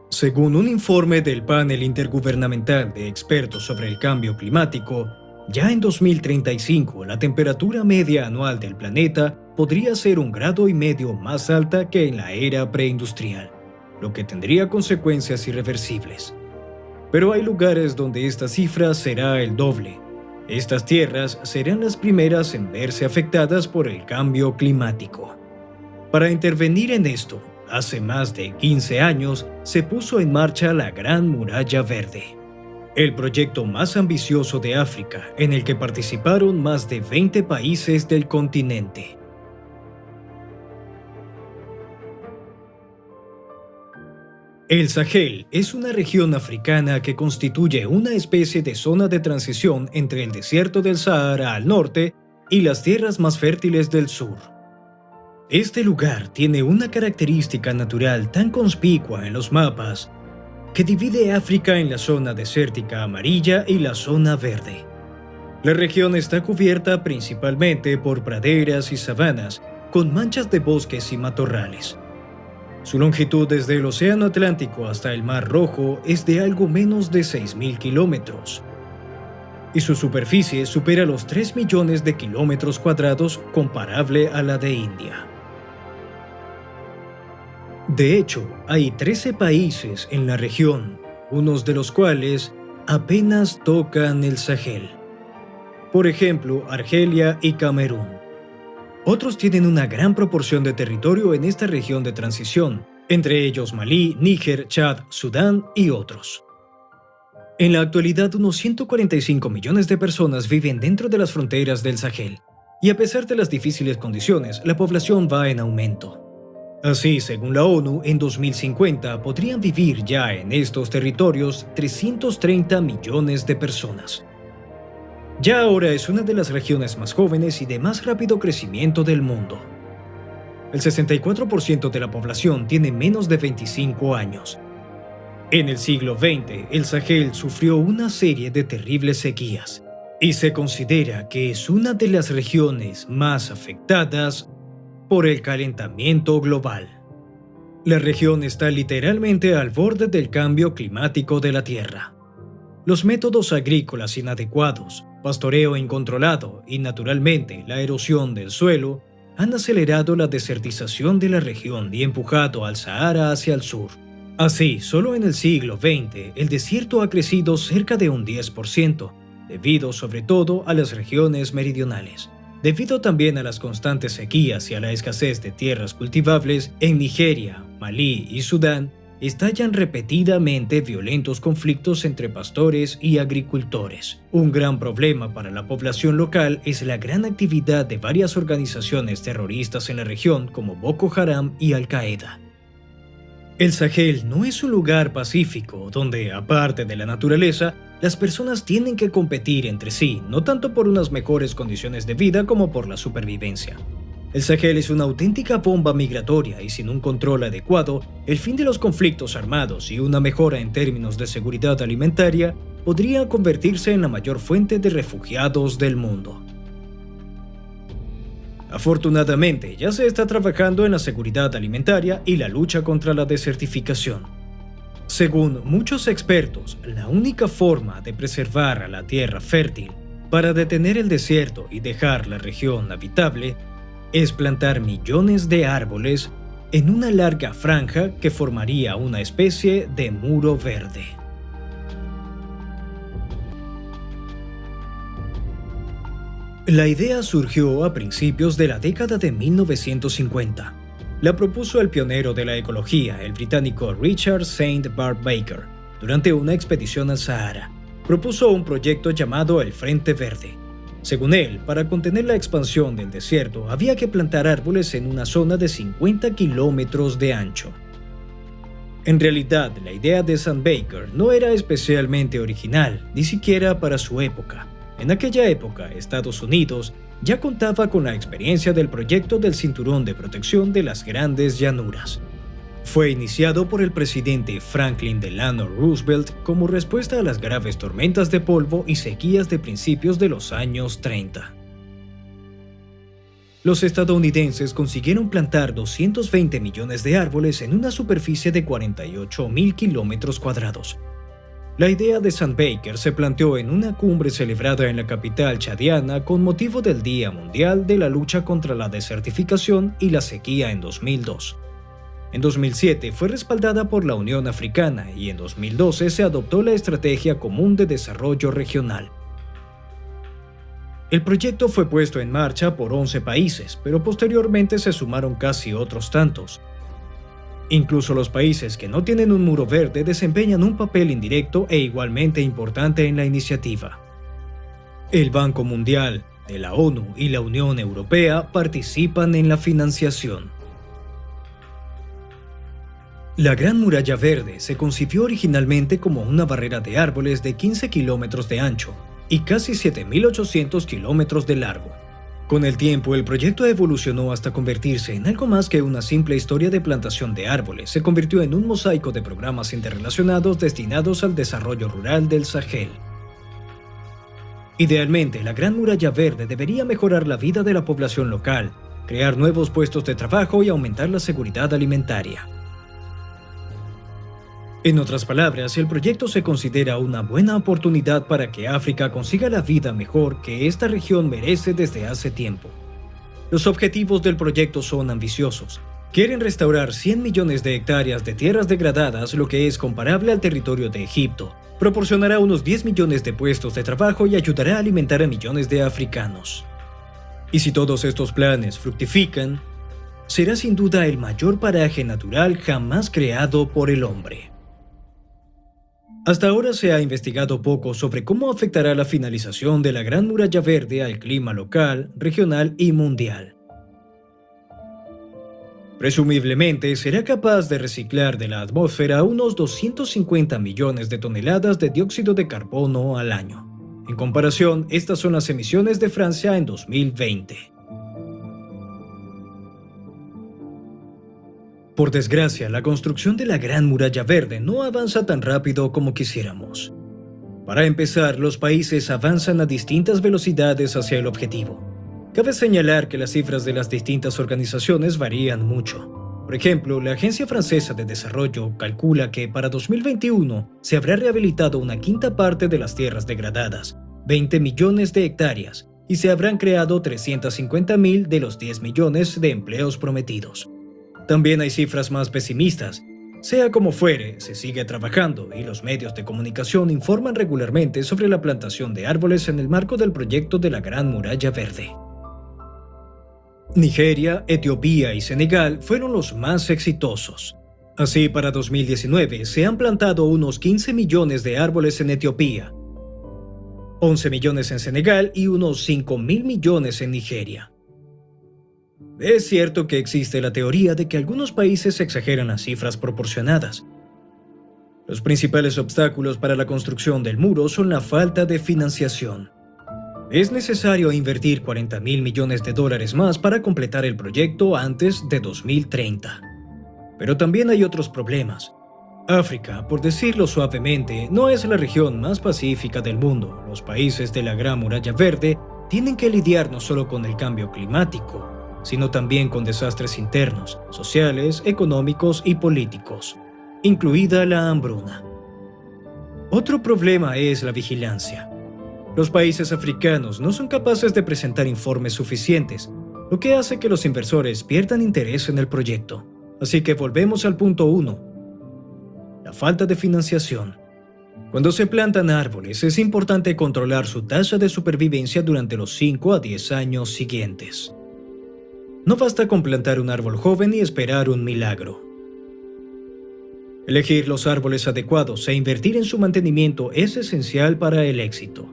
Según un informe del Panel Intergubernamental de Expertos sobre el Cambio Climático, ya en 2035 la temperatura media anual del planeta podría ser 1,5 grados más alta que en la era preindustrial, lo que tendría consecuencias irreversibles. Pero hay lugares donde esta cifra será el doble. Estas tierras serán las primeras en verse afectadas por el cambio climático. Para intervenir en esto, hace más de 15 años se puso en marcha la Gran Muralla Verde, el proyecto más ambicioso de África, en el que participaron más de 20 países del continente. El Sahel es una región africana que constituye una especie de zona de transición entre el desierto del Sahara al norte y las tierras más fértiles del sur. Este lugar tiene una característica natural tan conspicua en los mapas que divide África en la zona desértica amarilla y la zona verde. La región está cubierta principalmente por praderas y sabanas, con manchas de bosques y matorrales. Su longitud desde el Océano Atlántico hasta el Mar Rojo es de algo menos de 6.000 kilómetros. Y su superficie supera los 3 millones de kilómetros cuadrados, comparable a la de India. De hecho, hay 13 países en la región, unos de los cuales apenas tocan el Sahel. Por ejemplo, Argelia y Camerún. Otros tienen una gran proporción de territorio en esta región de transición, entre ellos Malí, Níger, Chad, Sudán y otros. En la actualidad, unos 145 millones de personas viven dentro de las fronteras del Sahel, y a pesar de las difíciles condiciones, la población va en aumento. Así, según la ONU, en 2050 podrían vivir ya en estos territorios 330 millones de personas. Ya ahora es una de las regiones más jóvenes y de más rápido crecimiento del mundo. El 64% de la población tiene menos de 25 años. En el siglo XX, el Sahel sufrió una serie de terribles sequías y se considera que es una de las regiones más afectadas por el calentamiento global. La región está literalmente al borde del cambio climático de la Tierra. Los métodos agrícolas inadecuados, pastoreo incontrolado y, naturalmente, la erosión del suelo han acelerado la desertización de la región y empujado al Sahara hacia el sur. Así, solo en el siglo XX, el desierto ha crecido cerca de un 10%, debido sobre todo a las regiones meridionales. Debido también a las constantes sequías y a la escasez de tierras cultivables, en Nigeria, Malí y Sudán estallan repetidamente violentos conflictos entre pastores y agricultores. Un gran problema para la población local es la gran actividad de varias organizaciones terroristas en la región como Boko Haram y Al-Qaeda. El Sahel no es un lugar pacífico donde, aparte de la naturaleza, las personas tienen que competir entre sí, no tanto por unas mejores condiciones de vida como por la supervivencia. El Sahel es una auténtica bomba migratoria y sin un control adecuado, el fin de los conflictos armados y una mejora en términos de seguridad alimentaria podría convertirse en la mayor fuente de refugiados del mundo. Afortunadamente, ya se está trabajando en la seguridad alimentaria y la lucha contra la desertificación. Según muchos expertos, la única forma de preservar a la tierra fértil para detener el desierto y dejar la región habitable es plantar millones de árboles en una larga franja que formaría una especie de muro verde. La idea surgió a principios de la década de 1950. La propuso el pionero de la ecología, el británico Richard St. Barbe Baker, durante una expedición al Sahara. Propuso un proyecto llamado el Frente Verde. Según él, para contener la expansión del desierto, había que plantar árboles en una zona de 50 kilómetros de ancho. En realidad, la idea de St. Baker no era especialmente original, ni siquiera para su época. En aquella época, Estados Unidos ya contaba con la experiencia del proyecto del Cinturón de Protección de las Grandes Llanuras. Fue iniciado por el presidente Franklin Delano Roosevelt como respuesta a las graves tormentas de polvo y sequías de principios de los años 30. Los estadounidenses consiguieron plantar 220 millones de árboles en una superficie de 48.000 kilómetros cuadrados. La idea de St. Baker se planteó en una cumbre celebrada en la capital chadiana con motivo del Día Mundial de la Lucha contra la Desertificación y la Sequía en 2002. En 2007 fue respaldada por la Unión Africana y en 2012 se adoptó la Estrategia Común de Desarrollo Regional. El proyecto fue puesto en marcha por 11 países, pero posteriormente se sumaron casi otros tantos. Incluso los países que no tienen un muro verde desempeñan un papel indirecto e igualmente importante en la iniciativa. El Banco Mundial, de la ONU y la Unión Europea participan en la financiación. La Gran Muralla Verde se concibió originalmente como una barrera de árboles de 15 kilómetros de ancho y casi 7.800 kilómetros de largo. Con el tiempo, el proyecto evolucionó hasta convertirse en algo más que una simple historia de plantación de árboles. Se convirtió en un mosaico de programas interrelacionados destinados al desarrollo rural del Sahel. Idealmente, la Gran Muralla Verde debería mejorar la vida de la población local, crear nuevos puestos de trabajo y aumentar la seguridad alimentaria. En otras palabras, el proyecto se considera una buena oportunidad para que África consiga la vida mejor que esta región merece desde hace tiempo. Los objetivos del proyecto son ambiciosos. Quieren restaurar 100 millones de hectáreas de tierras degradadas, lo que es comparable al territorio de Egipto. Proporcionará unos 10 millones de puestos de trabajo y ayudará a alimentar a millones de africanos. Y si todos estos planes fructifican, será sin duda el mayor paraje natural jamás creado por el hombre. Hasta ahora se ha investigado poco sobre cómo afectará la finalización de la Gran Muralla Verde al clima local, regional y mundial. Presumiblemente será capaz de reciclar de la atmósfera unos 250 millones de toneladas de dióxido de carbono al año. En comparación, estas son las emisiones de Francia en 2020. Por desgracia, la construcción de la Gran Muralla Verde no avanza tan rápido como quisiéramos. Para empezar, los países avanzan a distintas velocidades hacia el objetivo. Cabe señalar que las cifras de las distintas organizaciones varían mucho. Por ejemplo, la Agencia Francesa de Desarrollo calcula que para 2021 se habrá rehabilitado una quinta parte de las tierras degradadas, 20 millones de hectáreas, y se habrán creado 350.000 de los 10 millones de empleos prometidos. También hay cifras más pesimistas. Sea como fuere, se sigue trabajando y los medios de comunicación informan regularmente sobre la plantación de árboles en el marco del proyecto de la Gran Muralla Verde. Nigeria, Etiopía y Senegal fueron los más exitosos. Así, para 2019 se han plantado unos 15 millones de árboles en Etiopía, 11 millones en Senegal y unos 5.000 millones en Nigeria. Es cierto que existe la teoría de que algunos países exageran las cifras proporcionadas. Los principales obstáculos para la construcción del muro son la falta de financiación. Es necesario invertir 40.000 millones de dólares más para completar el proyecto antes de 2030. Pero también hay otros problemas. África, por decirlo suavemente, no es la región más pacífica del mundo. Los países de la Gran Muralla Verde tienen que lidiar no solo con el cambio climático, sino también con desastres internos, sociales, económicos y políticos, incluida la hambruna. Otro problema es la vigilancia. Los países africanos no son capaces de presentar informes suficientes, lo que hace que los inversores pierdan interés en el proyecto. Así que volvemos al punto 1, la falta de financiación. Cuando se plantan árboles, es importante controlar su tasa de supervivencia durante los 5 a 10 años siguientes. No basta con plantar un árbol joven y esperar un milagro. Elegir los árboles adecuados e invertir en su mantenimiento es esencial para el éxito.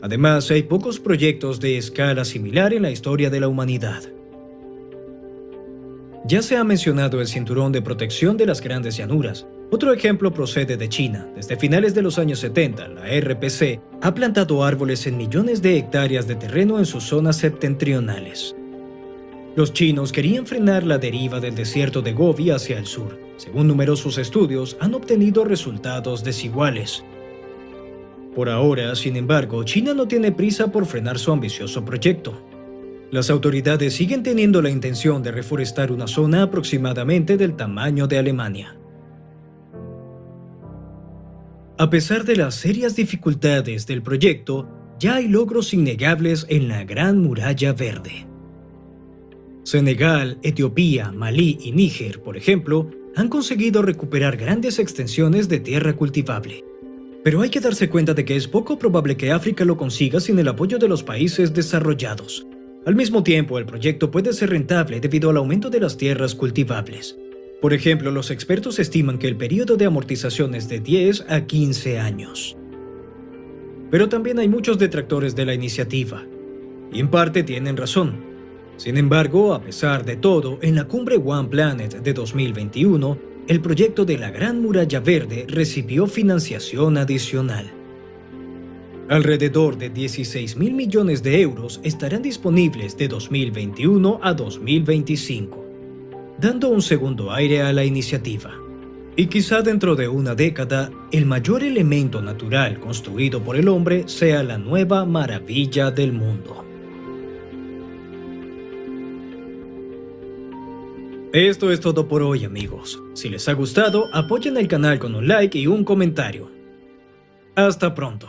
Además, hay pocos proyectos de escala similar en la historia de la humanidad. Ya se ha mencionado el Cinturón de Protección de las Grandes Llanuras. Otro ejemplo procede de China. Desde finales de los años 70, la RPC ha plantado árboles en millones de hectáreas de terreno en sus zonas septentrionales. Los chinos querían frenar la deriva del desierto de Gobi hacia el sur. Según numerosos estudios, han obtenido resultados desiguales. Por ahora, sin embargo, China no tiene prisa por frenar su ambicioso proyecto. Las autoridades siguen teniendo la intención de reforestar una zona aproximadamente del tamaño de Alemania. A pesar de las serias dificultades del proyecto, ya hay logros innegables en la Gran Muralla Verde. Senegal, Etiopía, Malí y Níger, por ejemplo, han conseguido recuperar grandes extensiones de tierra cultivable. Pero hay que darse cuenta de que es poco probable que África lo consiga sin el apoyo de los países desarrollados. Al mismo tiempo, el proyecto puede ser rentable debido al aumento de las tierras cultivables. Por ejemplo, los expertos estiman que el periodo de amortización es de 10 a 15 años. Pero también hay muchos detractores de la iniciativa, y en parte tienen razón. Sin embargo, a pesar de todo, en la cumbre One Planet de 2021, el proyecto de la Gran Muralla Verde recibió financiación adicional. Alrededor de 16.000 millones de euros estarán disponibles de 2021 a 2025, dando un segundo aire a la iniciativa. Y quizá dentro de una década, el mayor elemento natural construido por el hombre sea la nueva maravilla del mundo. Esto es todo por hoy, amigos. Si les ha gustado, apoyen el canal con un like y un comentario. Hasta pronto.